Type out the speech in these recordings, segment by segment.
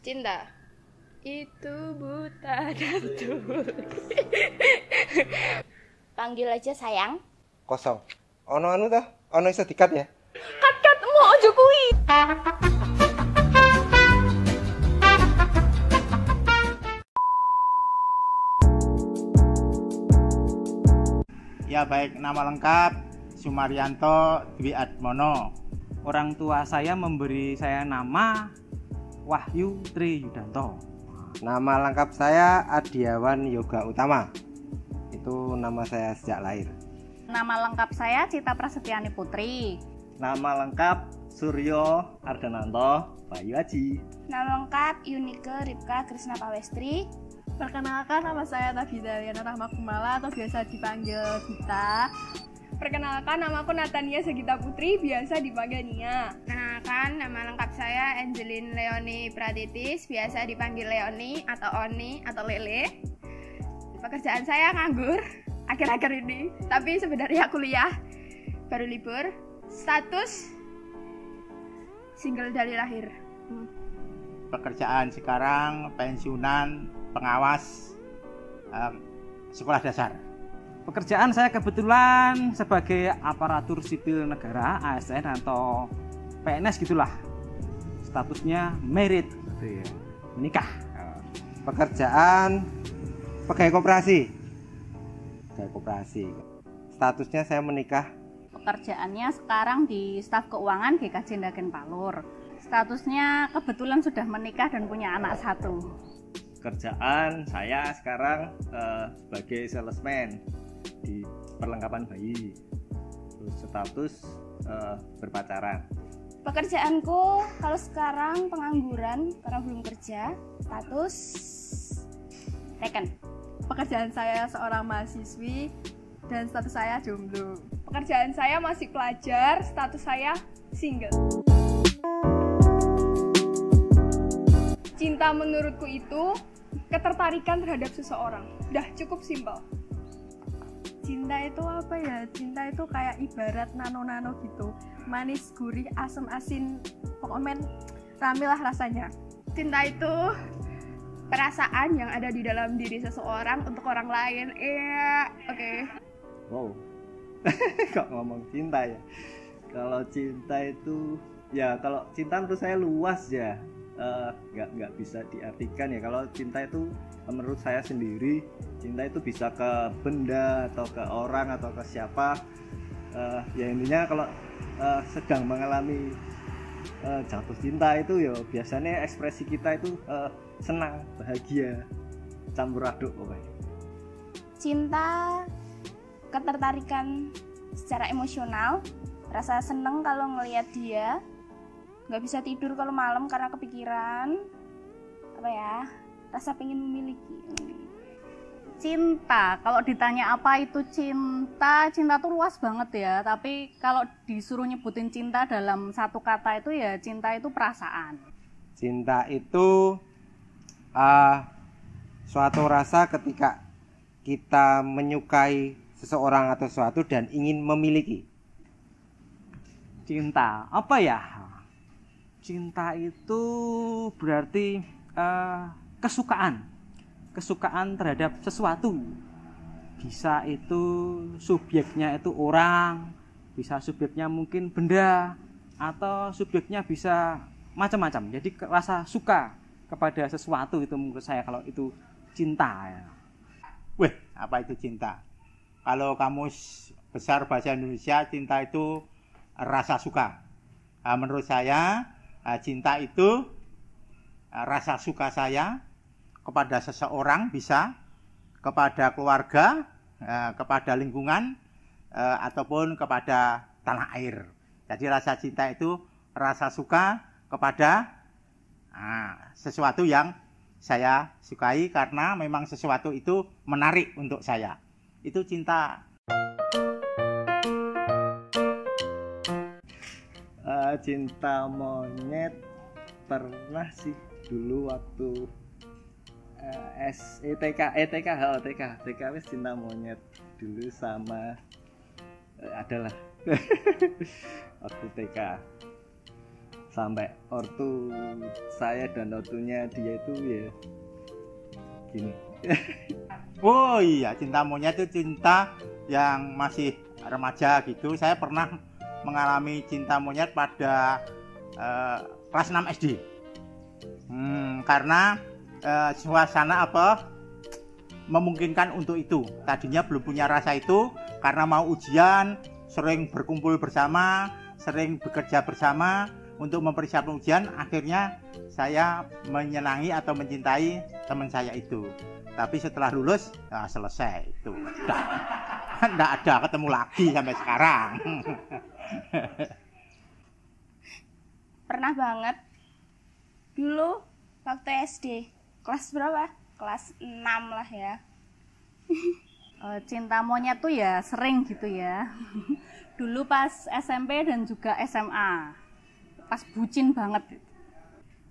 Cinta itu buta dan tuli. Panggil aja sayang. Kosong. Ono anu ta? Ono iso dikat ya? Kat mau ojo kuwi. Ya baik, nama lengkap Sumaryanto Dwi Atmono. Orang tua saya memberi saya nama Wahyu Tri Yudanto. Nama lengkap saya Adiawan Yoga Utama. Itu nama saya sejak lahir. Nama lengkap saya Cita Prasetyani Putri. Nama lengkap Suryo Ardananto Bayu Aji. Nama lengkap Yunike Ripka Krisna Pawestri. Perkenalkan, nama saya Tabitha Liana Rahmakumala atau biasa dipanggil Gita. Perkenalkan, namaku Natania Segita Putri, biasa dipanggil Nia. Perkenalkan, nama lengkap saya Angelin Leoni Pratitis, biasa dipanggil Leoni atau Oni atau Lele. Pekerjaan saya nganggur akhir-akhir ini, tapi sebenarnya kuliah, baru libur. Status single dari lahir. Pekerjaan sekarang pensiunan pengawas sekolah dasar. Pekerjaan saya kebetulan sebagai aparatur sipil negara ASN atau PNS gitulah. Statusnya married, gitu ya. Menikah. Pekerjaan pegawai koperasi. Pegawai koperasi. Statusnya saya menikah. Pekerjaannya sekarang di staf keuangan GKJ Ndagen Palur. Statusnya kebetulan sudah menikah dan punya anak 1. Kerjaan saya sekarang sebagai salesman di perlengkapan bayi. Terus status berpacaran. Pekerjaanku kalau sekarang pengangguran karena belum kerja. Status taken. Pekerjaan saya seorang mahasiswi dan status saya jomblo. Pekerjaan saya masih pelajar, status saya single. Cinta menurutku itu ketertarikan terhadap seseorang. Udah cukup simpel. Cinta itu apa ya? Cinta itu kayak ibarat nano-nano gitu. Manis, gurih, asam, asin. Pokoknya rame lah rasanya. Cinta itu perasaan yang ada di dalam diri seseorang untuk orang lain. Oke. Wow. Kok ngomong cinta ya? Kalau cinta itu ya, kalau cinta menurut saya luas ya. Nggak bisa diartikan ya. Kalau cinta itu menurut saya sendiri, cinta itu bisa ke benda atau ke orang atau ke siapa. Ya intinya kalau sedang mengalami jatuh cinta itu ya biasanya ekspresi kita itu senang, bahagia, campur aduk pokoknya. Cinta ketertarikan secara emosional, rasa seneng kalau ngelihat dia. Nggak bisa tidur kalau malam karena kepikiran rasa pengen memiliki. Cinta, kalau ditanya apa itu cinta tuh luas banget ya. Tapi kalau disuruh nyebutin cinta dalam satu kata itu ya cinta itu perasaan. Cinta itu suatu rasa ketika kita menyukai seseorang atau sesuatu dan ingin memiliki. Cinta, apa ya? Cinta itu berarti kesukaan terhadap sesuatu. Bisa itu subjeknya itu orang, bisa subjeknya mungkin benda, atau subjeknya bisa macam-macam. Jadi rasa suka kepada sesuatu itu menurut saya kalau itu cinta ya. Weh, apa itu cinta? Kalau kamus besar bahasa Indonesia, cinta itu rasa suka. Menurut saya cinta itu rasa suka saya kepada seseorang, bisa kepada keluarga, kepada lingkungan, ataupun kepada tanah air. Jadi rasa cinta itu rasa suka kepada sesuatu yang saya sukai karena memang sesuatu itu menarik untuk saya. Itu cinta. Cinta monyet pernah sih dulu waktu TK wis cinta monyet dulu sama adalah waktu TK. sampai ortu saya dan ortunya dia itu ya gini. Oh iya, cinta monyet itu cinta yang masih remaja gitu. Saya pernah mengalami cinta monyet pada kelas 6 SD. Karena suasana memungkinkan untuk itu. Tadinya belum punya rasa itu, karena mau ujian, sering berkumpul bersama, sering bekerja bersama untuk mempersiapkan ujian. Akhirnya saya menyenangi atau mencintai teman saya itu. Tapi setelah lulus, selesai itu. Nggak ada ketemu lagi sampai sekarang. Pernah banget dulu waktu SD. Kelas berapa? Kelas 6 lah ya. Cinta monyet tuh ya sering gitu ya. Dulu pas SMP dan juga SMA. Pas bucin banget.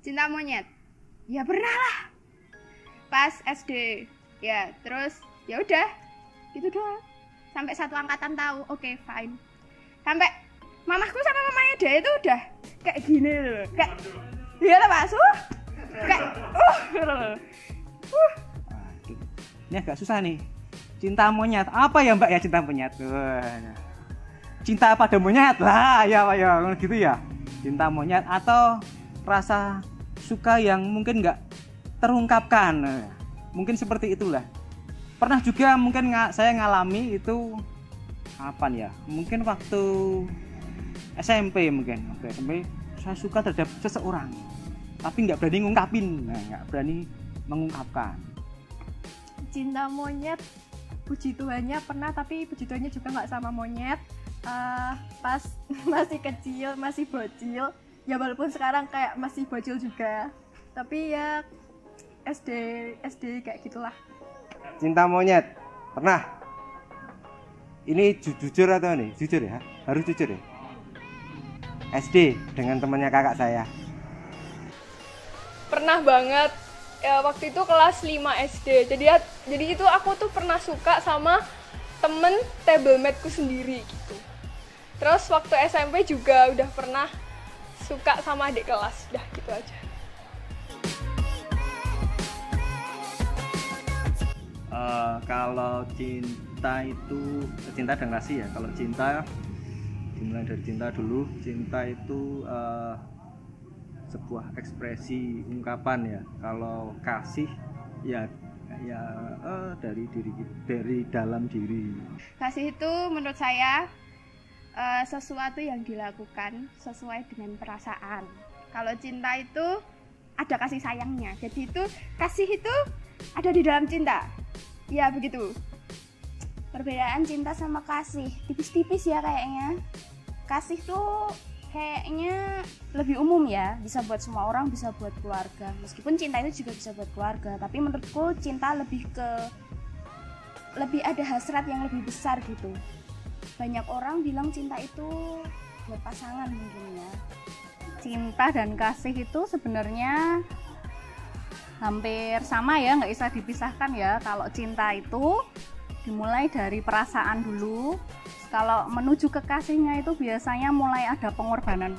Cinta monyet? Ya pernah lah. Pas SD. Ya, terus ya udah. Gitu doang. Sampai satu angkatan tahu. Oke, fine. Sampai mamahku sama mamanya dia itu udah kayak gini loh. Kayak iya lah, Pak. Kayak Ini agak susah nih. Cinta monyet. Apa ya Mbak ya cinta monyet? Cinta pada monyet lah, ya Pak ya, gitu ya. Cinta monyet atau rasa suka yang mungkin nggak terungkapkan. Mungkin seperti itulah. Pernah juga mungkin saya ngalami itu kapan ya? Mungkin waktu SMP mungkin. Waktu SMP saya suka terhadap seseorang. Tapi nggak berani ngungkapin, nggak berani mengungkapkan. Cinta monyet, puji Tuhannya pernah, tapi puji Tuhannya juga nggak sama monyet. Pas masih kecil, masih bocil, ya walaupun sekarang kayak masih bocil juga, tapi ya SD kayak gitulah. Cinta monyet pernah? Ini jujur atau nih? Jujur ya, harus jujur ya. SD dengan temannya kakak saya. Pernah banget. Ya, waktu itu kelas 5 SD. Jadi itu aku tuh pernah suka sama temen table mateku sendiri gitu. Terus waktu SMP juga udah pernah suka sama adik kelas. Udah gitu aja. Kalau cinta itu cinta dan kasih ya. Kalau cinta dimulai dari cinta dulu. Cinta itu sebuah ekspresi ungkapan ya. Kalau kasih ya dari dalam diri. kasih itu menurut saya sesuatu yang dilakukan sesuai dengan perasaan. Kalau cinta itu ada kasih sayangnya. Jadi itu kasih itu ada di dalam cinta. Ya begitu. Perbedaan cinta sama kasih tipis-tipis ya kayaknya. Kasih tuh kayaknya lebih umum ya, bisa buat semua orang, bisa buat keluarga. Meskipun cinta itu juga bisa buat keluarga, tapi menurutku cinta lebih ada hasrat yang lebih besar gitu. Banyak orang bilang cinta itu buat pasangan mungkin ya. Cinta dan kasih itu sebenarnya hampir sama ya, nggak bisa dipisahkan ya. Kalau cinta itu dimulai dari perasaan dulu. Kalau menuju ke kasihnya itu biasanya mulai ada pengorbanan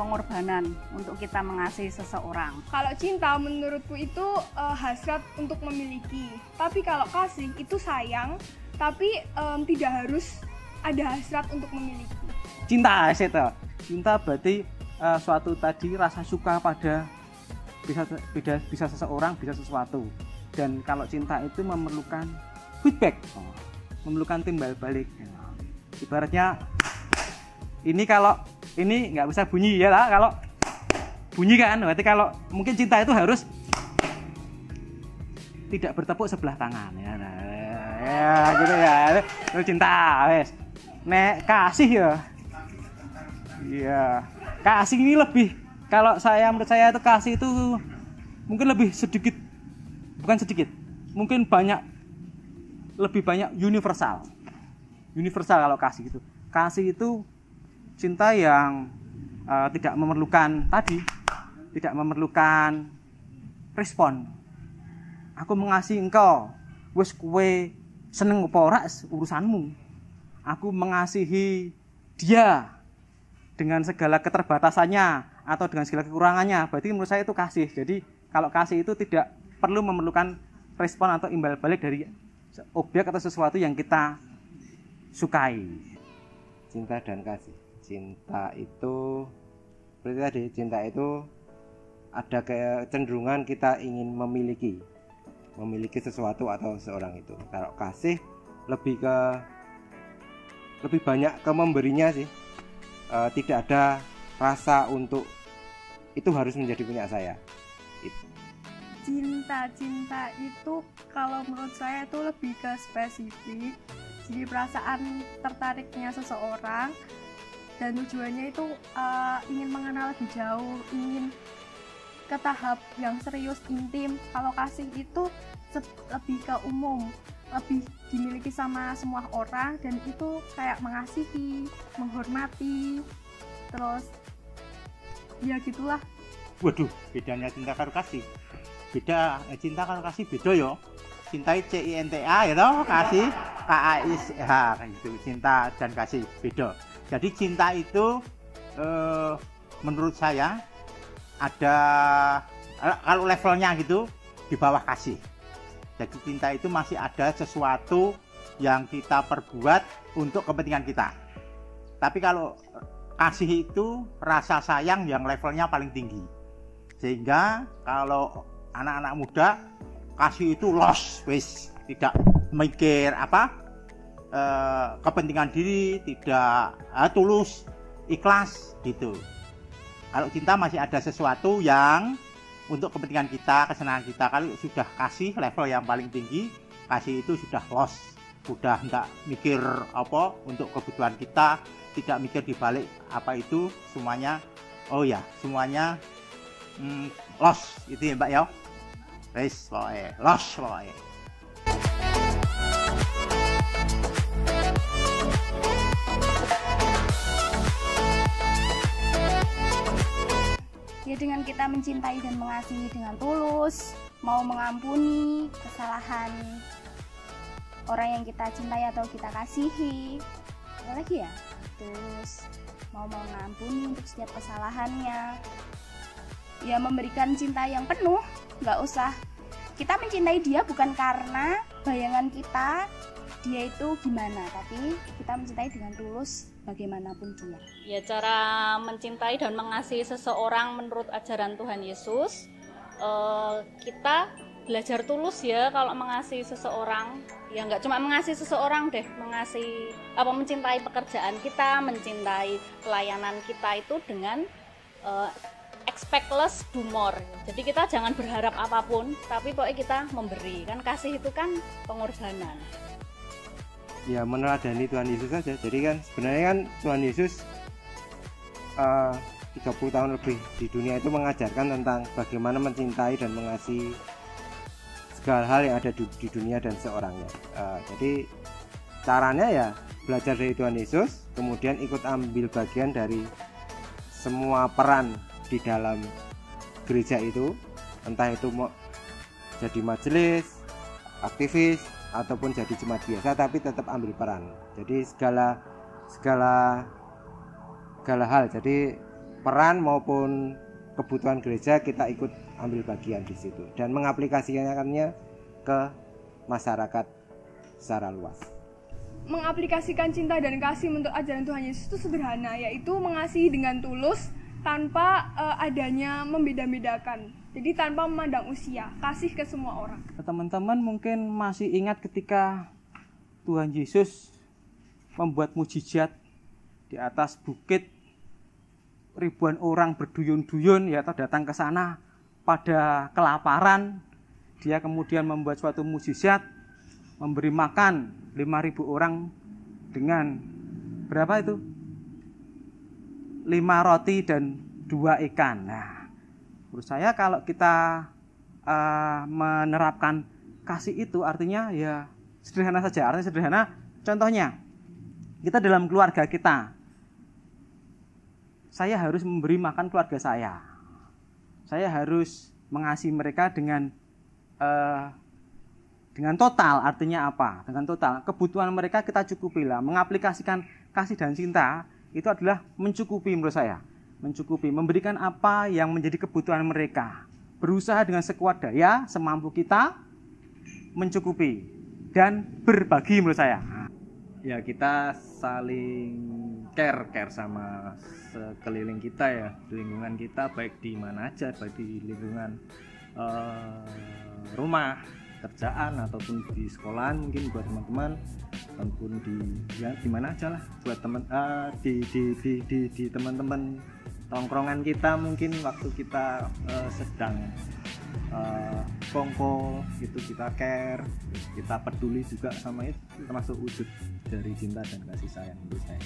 untuk kita mengasihi seseorang. Kalau cinta menurutku itu hasrat untuk memiliki. Tapi kalau kasih itu sayang, tapi tidak harus ada hasrat untuk memiliki. Cinta cinta berarti suatu tadi rasa suka pada bisa seseorang, bisa sesuatu. Dan kalau cinta itu memerlukan feedback, memerlukan timbal balik. Ibaratnya ini kalau ini nggak bisa bunyi ya lah, kalau bunyi kan berarti kalau mungkin cinta itu harus tidak bertepuk sebelah tangan ya, ya gitu ya, itu cinta wes. Nek kasih ya, iya kasih ini lebih, kalau menurut saya itu kasih itu mungkin lebih sedikit, bukan sedikit, mungkin lebih banyak universal kalau kasih itu. Kasih itu cinta yang tidak memerlukan respon. Aku mengasihi engkau, wis kowe seneng apa ora urusanmu. Aku mengasihi dia dengan segala keterbatasannya. atau dengan segala kekurangannya, berarti menurut saya itu kasih. Jadi kalau kasih itu tidak perlu memerlukan respon atau imbal balik dari objek atau sesuatu yang kita sukai. Cinta dan kasih. Cinta itu seperti tadi, cinta itu ada kecenderungan kita ingin memiliki sesuatu atau seorang itu. Kalau kasih lebih banyak ke memberinya sih. Tidak ada rasa untuk itu harus menjadi punya saya. Cinta itu kalau menurut saya itu lebih ke spesifik. Jadi perasaan tertariknya seseorang dan tujuannya itu ingin mengenal lebih jauh, ingin ke tahap yang serius, intim. Kalau kasih itu lebih ke umum, lebih dimiliki sama semua orang, dan itu kayak mengasihi, menghormati, terus ya gitulah. Waduh, bedanya cinta karo kasih. Beda, cinta karo kasih beda yo. Cintai CINTA ya toh, kasih KAISH gitu. Cinta dan kasih beda. Jadi cinta itu menurut saya ada kalau levelnya gitu di bawah kasih. Jadi cinta itu masih ada sesuatu yang kita perbuat untuk kepentingan kita. Tapi kalau kasih itu rasa sayang yang levelnya paling tinggi. Sehingga kalau anak-anak muda kasih itu los, wis tidak mikir kepentingan diri, tidak tulus, ikhlas gitu. Kalau cinta masih ada sesuatu yang untuk kepentingan kita, kesenangan kita. Kalau sudah kasih level yang paling tinggi, kasih itu sudah los, sudah enggak mikir apa untuk kebutuhan kita, tidak mikir dibalik apa itu, semuanya semuanya los itu ya Mbak ya. Wes pokoknya los pokoknya. Ya dengan kita mencintai dan mengasihi dengan tulus, mau mengampuni kesalahan orang yang kita cintai atau kita kasihi, apa lagi ya, terus mau mengampuni untuk setiap kesalahannya, ya memberikan cinta yang penuh. Nggak usah kita mencintai dia bukan karena bayangan kita dia itu gimana, tapi kita mencintai dengan tulus bagaimanapun dia. Ya, cara mencintai dan mengasihi seseorang menurut ajaran Tuhan Yesus, kita belajar tulus ya kalau mengasihi seseorang. Ya nggak cuma mengasihi seseorang deh, mencintai pekerjaan kita, mencintai pelayanan kita itu dengan expect less, do more. Jadi kita jangan berharap apapun, tapi pokoknya kita memberi. Kan kasih itu kan pengorbanan. Ya meneladani Tuhan Yesus saja. Jadi kan sebenarnya kan Tuhan Yesus 30 tahun lebih di dunia itu mengajarkan tentang bagaimana mencintai dan mengasihi segala hal yang ada di dunia dan seorangnya. Jadi caranya ya belajar dari Tuhan Yesus, kemudian ikut ambil bagian dari semua peran di dalam gereja itu, entah itu mau jadi majelis, aktivis, ataupun jadi jemaat biasa, tapi tetap ambil peran. Jadi segala hal, jadi peran maupun kebutuhan gereja kita ikut ambil bagian di situ dan mengaplikasikannya ke masyarakat secara luas. Mengaplikasikan cinta dan kasih menurut ajaran Tuhan Yesus itu sederhana, yaitu mengasihi dengan tulus tanpa adanya membeda-bedakan. Jadi tanpa memandang usia, kasih ke semua orang. Teman-teman mungkin masih ingat ketika Tuhan Yesus membuat mujizat di atas bukit, ribuan orang berduyun-duyun ya atau datang ke sana pada kelaparan. Dia kemudian membuat suatu mujizat, memberi makan 5.000 orang dengan berapa itu? 5 roti dan 2 ikan. Nah, menurut saya kalau kita menerapkan kasih itu artinya ya sederhana saja. Artinya sederhana, contohnya kita dalam keluarga kita, saya harus memberi makan keluarga saya. Saya harus mengasihi mereka dengan total. Artinya apa? Dengan total. Kebutuhan mereka kita cukupilah. Mengaplikasikan kasih dan cinta itu adalah mencukupi menurut saya. mencukupi, memberikan apa yang menjadi kebutuhan mereka. Berusaha dengan sekuat daya, semampu kita, mencukupi dan berbagi menurut saya. Ya, kita saling care sama sekeliling kita ya, di lingkungan kita, baik di mana aja, baik di lingkungan rumah, kerjaan ataupun di sekolahan, mungkin buat teman-teman, ataupun di mana aja lah buat teman di teman-teman tongkrongan kita, mungkin waktu kita sedang kongko gitu, kita care, kita peduli juga sama itu, termasuk wujud dari cinta dan kasih sayang menurut saya.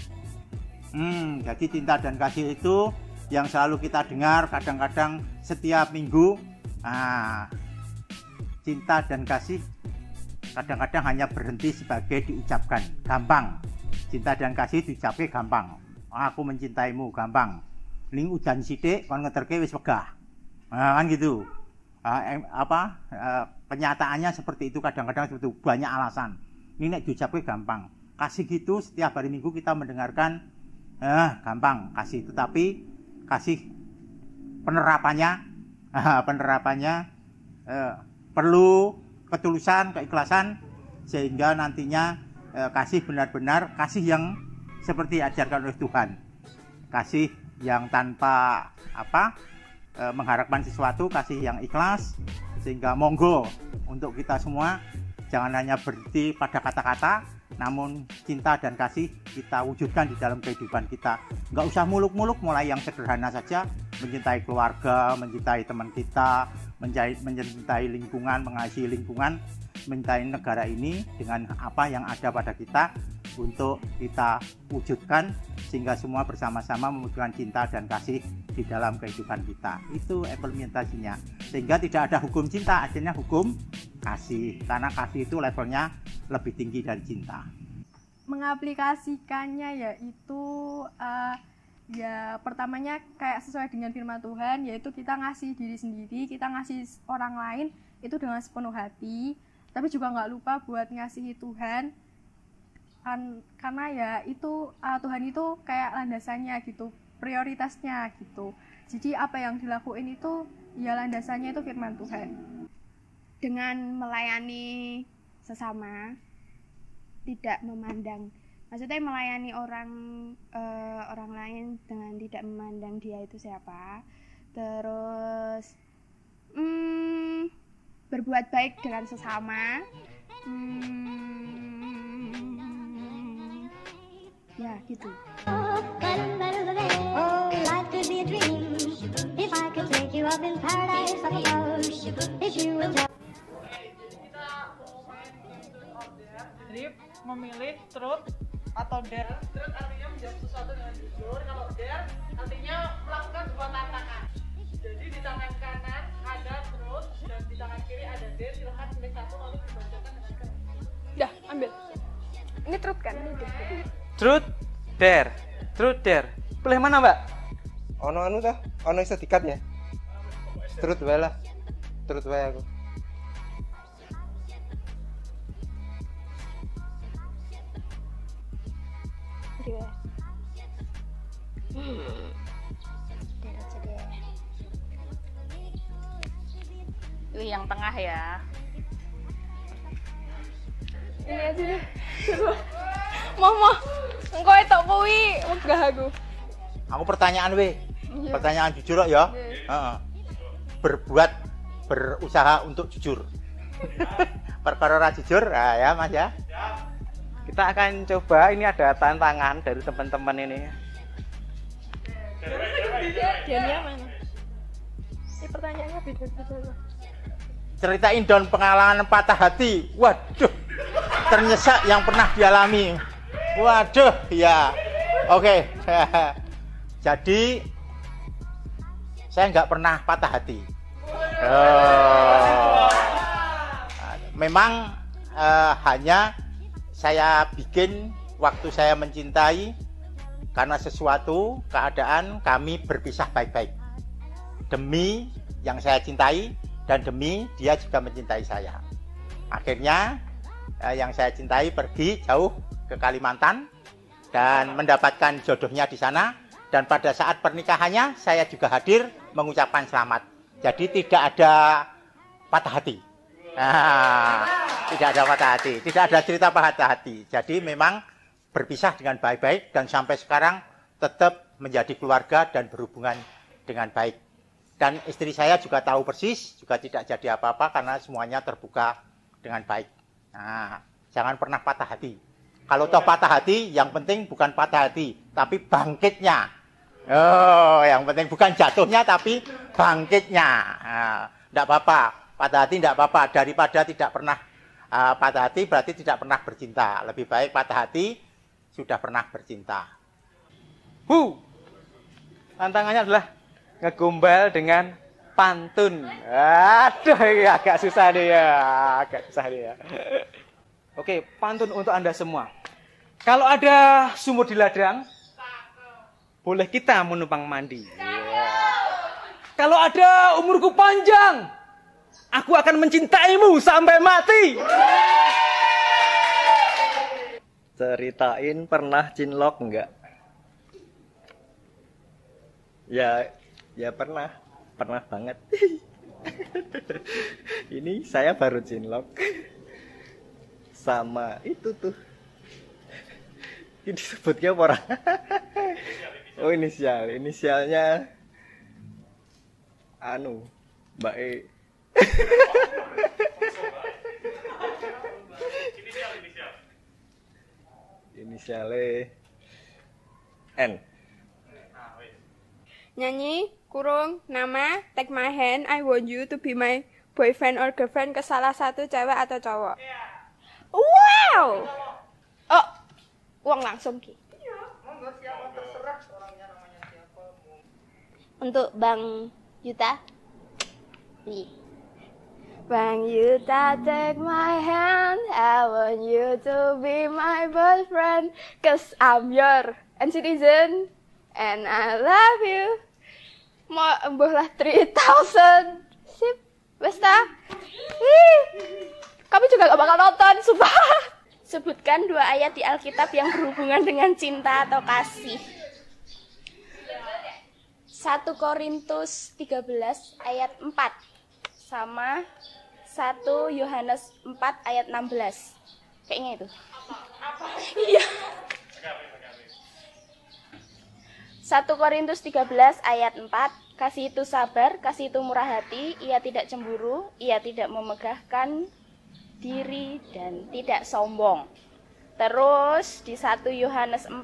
Jadi cinta dan kasih itu yang selalu kita dengar kadang-kadang setiap minggu. Cinta dan kasih kadang-kadang hanya berhenti sebagai diucapkan, gampang. Cinta dan kasih diucapke gampang. Aku mencintaimu, gampang. Ning udan sithik kon ngeterke wis wegah. Kan gitu. Kenyataannya seperti itu, kadang-kadang seperti itu, banyak alasan. Ini nek diucapke gampang. Kasih gitu setiap hari Minggu kita mendengarkan gampang kasih, tetapi kasih penerapannya perlu ketulusan, keikhlasan, sehingga nantinya kasih benar-benar kasih yang seperti diajarkan oleh Tuhan. Kasih yang tanpa mengharapkan sesuatu, kasih yang ikhlas, sehingga monggo untuk kita semua jangan hanya berhenti pada kata-kata, namun cinta dan kasih kita wujudkan di dalam kehidupan kita. Nggak usah muluk-muluk, mulai yang sederhana saja, mencintai keluarga, mencintai teman kita, mencintai lingkungan, mengasihi lingkungan, mencintai negara ini dengan apa yang ada pada kita untuk kita wujudkan, sehingga semua bersama-sama membutuhkan cinta dan kasih di dalam kehidupan kita. Itu implementasinya, sehingga tidak ada hukum cinta, akhirnya hukum kasih, karena kasih itu levelnya lebih tinggi dari cinta. Mengaplikasikannya yaitu ya pertamanya kayak sesuai dengan firman Tuhan, yaitu kita ngasih diri sendiri, kita ngasih orang lain itu dengan sepenuh hati, tapi juga nggak lupa buat ngasihi Tuhan, karena ya itu Tuhan itu kayak landasannya gitu, prioritasnya gitu. Jadi apa yang dilakuin itu ya landasannya itu firman Tuhan. Dengan melayani sesama, tidak memandang, maksudnya melayani orang lain dengan tidak memandang dia itu siapa, terus berbuat baik dengan sesama, ya gitu. Jadi memilih truth atau dare. Truth artinya menjawab sesuatu dengan jujur. Kalau dare artinya melakukan sebuah tantangan. Jadi di tangan kanan ada truth dan di tangan kiri ada dare. Silahkan pilih satu lalu dibacakan dengan keras. Dah, ambil. Ini truth kan? Ini dare. Truth, dare. Truth, dare. Pilih mana, Mbak? Ono anu tah? Ono iso dikat ya? Truth wae lah. Truth wae aku. Ini yang tengah ya. Ini aja deh. Mama, engkau itu kuwi megah aku. Aku pertanyaan pertanyaan jujur ya. Berusaha untuk jujur. Perkara ora jujur, ya Mas ya. Kita akan coba, ini ada tantangan dari teman-teman ini. Dianya mana? Ini pertanyaannya beda-beda. Ceritain dong pengalaman patah hati. Waduh, ternyesek yang pernah dialami. Waduh, ya. Oke. Jadi saya nggak pernah patah hati. Memang hanya saya bikin waktu saya mencintai, karena sesuatu keadaan kami berpisah baik-baik demi yang saya cintai dan demi dia juga mencintai saya. Akhirnya yang saya cintai pergi jauh ke Kalimantan dan mendapatkan jodohnya di sana, Dan pada saat pernikahannya saya juga hadir mengucapkan selamat. Jadi tidak ada patah hati. Nah, tidak ada patah hati, tidak ada cerita patah hati. Jadi memang berpisah dengan baik-baik dan sampai sekarang tetap menjadi keluarga dan berhubungan dengan baik. Dan istri saya juga tahu persis, juga tidak jadi apa-apa karena semuanya terbuka dengan baik. Nah, jangan pernah patah hati. Kalau toh patah hati, yang penting bukan patah hati, tapi bangkitnya. Oh, yang penting bukan jatuhnya, tapi bangkitnya. Tidak apa-apa, patah hati tidak apa-apa. Daripada tidak pernah patah hati, berarti tidak pernah bercinta. Lebih baik patah hati, sudah pernah bercinta. Tantangannya adalah ngegombal dengan pantun. Aduh, ini agak susah deh ya. Oke, pantun untuk Anda semua. Kalau ada sumur di ladang, boleh kita menumpang mandi. Kalau ada umurku panjang, aku akan mencintaimu sampai mati. Ceritain pernah cinlok enggak? Ya pernah banget. Ini saya baru cinlok sama itu tuh. Ini disebutnya apa orang? Oh, inisialnya Mbak E. Inisialnya N. Nyanyi, kurung, nama, take my hand, I want you to be my boyfriend or girlfriend ke salah satu cewek atau cowok. Wow! Oh, uang langsung Ki. Untuk Bang Yuta. Nih. Bang Yuta, take my hand, I want you to be my boyfriend, cause I'm your citizen, and I love you. Mau embuhlah 3,000. Sip, besta. Kami juga gak bakal nonton, sumpah. Sebutkan 2 ayat di Alkitab yang berhubungan dengan cinta atau kasih. 1 Korintus 13 ayat 4 sama 1 Yohanes 4 ayat 16. Kayaknya itu. Iya. 1 Korintus 13 ayat 4, kasih itu sabar, kasih itu murah hati, ia tidak cemburu, ia tidak memegahkan diri dan tidak sombong. Terus di 1 Yohanes 4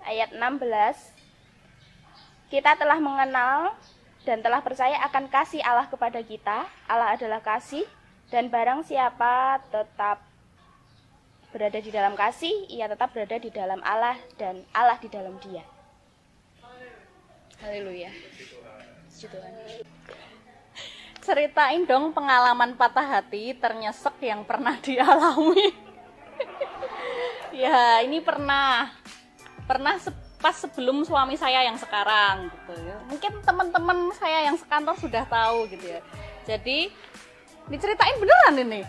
ayat 16, kita telah mengenal dan telah percaya akan kasih Allah kepada kita. Allah adalah kasih, dan barang siapa tetap berada di dalam kasih, ia tetap berada di dalam Allah dan Allah di dalam dia. Haleluya. Puji Tuhan. Ceritain dong pengalaman patah hati ternyesek yang pernah dialami. Ya, ini pernah pas sebelum suami saya yang sekarang gitu ya. Mungkin teman-teman saya yang sekantor sudah tahu gitu ya. Jadi diceritain beneran ini.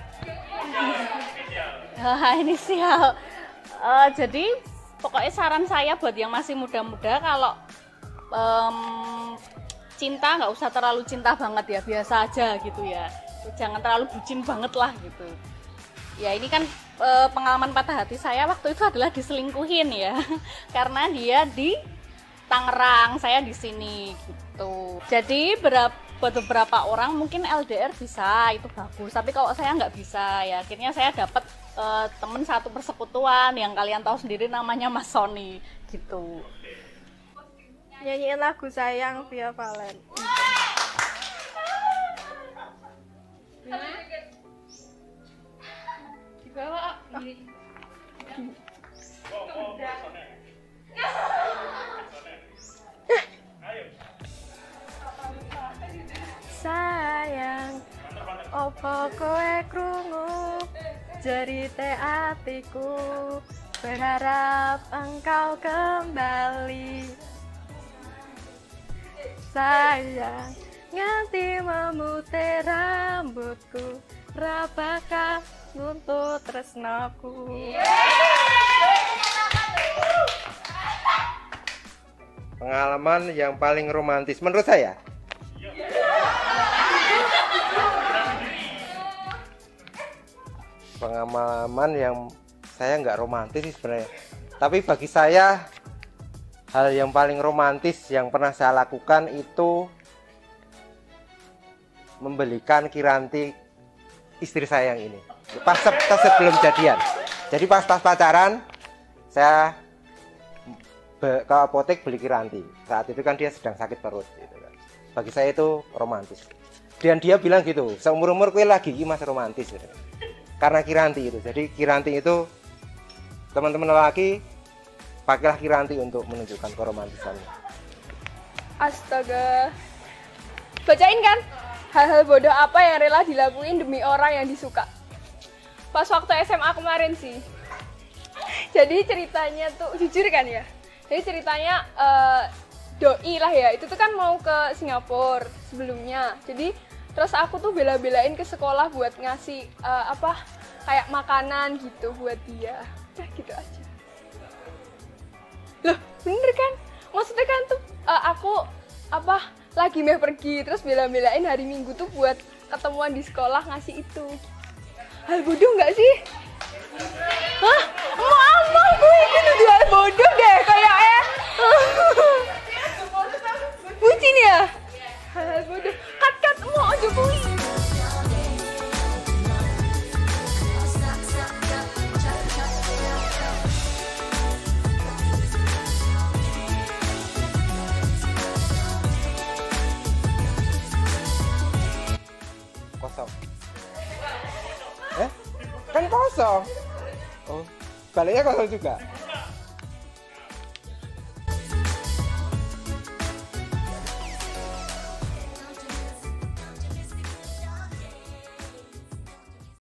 Inisial. Jadi pokoknya saran saya buat yang masih muda-muda, kalau cinta nggak usah terlalu cinta banget ya, biasa aja gitu ya. Jangan terlalu bucin banget lah gitu. Ya ini kan pengalaman patah hati saya waktu itu adalah diselingkuhin ya. Karena dia di Tangerang, saya di sini gitu. Jadi buat beberapa orang mungkin LDR bisa, itu bagus. Tapi kalau saya nggak bisa ya. Akhirnya saya dapat temen satu persekutuan yang kalian tahu sendiri namanya Mas Sony gitu. Nyanyiin lagu Sayang Via Valen. Dibawa. Sayang, opo kowe krungu jerite atiku, berharap engkau kembali. Sayang, nganti memutih rambutku, ra bakal nuntut tresnaku. Pengalaman yang paling romantis menurut saya. Pengalaman yang saya nggak romantis sih sebenarnya. Tapi bagi saya hal yang paling romantis yang pernah saya lakukan itu membelikan Kiranti istri saya yang ini. Pas sebelum jadian. Jadi pas pacaran saya ke apotek beli Kiranti. Saat itu kan dia sedang sakit perut gitu kan. Bagi saya itu romantis. Dan dia bilang gitu, seumur-umur gue lagi ini masih romantis gitu. Karena Kiranti itu. Jadi Kiranti itu teman-teman lelaki pakailah Kiranti untuk menunjukkan keromantisannya. Astaga. Bacain kan? Hal-hal bodoh apa yang rela dilakuin demi orang yang disuka? Pas waktu SMA kemarin sih. Jadi ceritanya tuh jujur kan ya. Jadi ceritanya doi lah ya. Itu tuh kan mau ke Singapura sebelumnya. Jadi terus aku tuh bela-belain ke sekolah buat ngasih kayak makanan gitu buat dia. Udah gitu aja. Loh, bener kan? Maksudnya kan tuh aku lagi mau pergi terus bela-belain hari Minggu tuh buat ketemuan di sekolah ngasih itu. Hal bodoh nggak sih? Hah? Mau gue itu hal bodoh deh kayak bucin ya? Hal bodoh. Kat mau aja kuy. Kosong. Kan kosong. Oh, baliknya kosong juga.